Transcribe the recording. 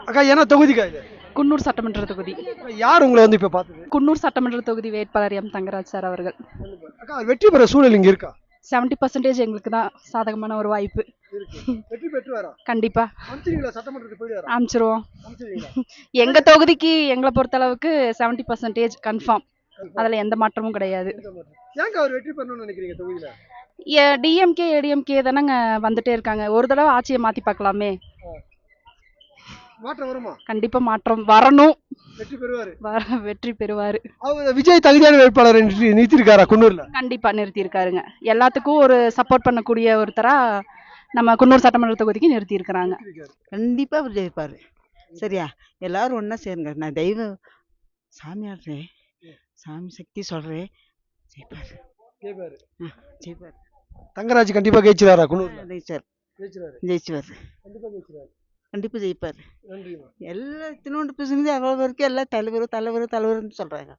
அக்கா என்ன தொகுதிக்கா இது? குன்னூர் சட்டமன்ற தொகுதி. யார் உங்களை வந்து இப்ப பார்த்தது? குன்னூர் சட்டமன்ற தொகுதி வேட்பாளர் எம் தங்கராஜ் சார் அவர்கள். அக்கா வெற்றி பெற சூழல் இங்க இருக்கா? 70% எங்களுக்கு தான் சாதகமான ஒரு வாய்ப்பு. வெற்றி பெற்று வரா? கண்டிப்பா அனுப்பிச்சிருங்களா? சட்டமன்றத்துக்கு போயிட்டு வரா? அமைச்சிருவோம். அனுப்பிச்சிருங்களா? எங்க தொகுதிக்கு எங்களை பொறுத்த அளவுக்கு 70% கன்ஃபார்ம். அதுல எந்த மாற்றமும் கிடையாது. ஏங்க அவர் வெற்றி பெறணும்னு நினைக்கிறீங்க தொகுதியில? டிஎம்கே ஏடிஎம்கே தானங்க வந்துட்டே இருக்காங்க. ஒரு தடவை ஆட்சியை மாத்தி பார்க்கலாமே. மாற்றம் வருமா? கண்டிப்பா மாற்றம் வரணும். வெற்றி பெறுவாரு. வெற்றி பெறுவாரு. அவர் விஜய் தகுதியான வேட்பாளர் நிறுத்திருக்காரா குன்னூர்ல? கண்டிப்பா நிறுத்தி இருக்காருங்க. எல்லாத்துக்கும் ஒரு சப்போர்ட் பண்ணக்கூடிய ஒருத்தரா நம்ம குன்னூர் சட்டமன்ற தொகுதிக்கு நிறுத்தி இருக்கிறாங்க. கண்டிப்பா அவர் ஜெயிப்பாரு. சரியா? எல்லாரும் ஒண்ணா சேருங்க. நான் தெய்வம் சாமி ஆடுறேன், சாமி சக்தி சொல்றேன். ஜெயிப்பாரு. ஜெயிப்பாரு. தங்கராஜ் கண்டிப்பா ஜெயிச்சிருவாரா குன்னூர்ல? ஜெயிச்சுவாரு. கண்டிப்பா ஜெயிப்பாரு. எல்லா இத்தினோண்டு பிரச்சனை அவ்வளவு வரைக்கும் எல்லாம் தலைவர் தலைவர் தலைவர்னு சொல்றாங்க.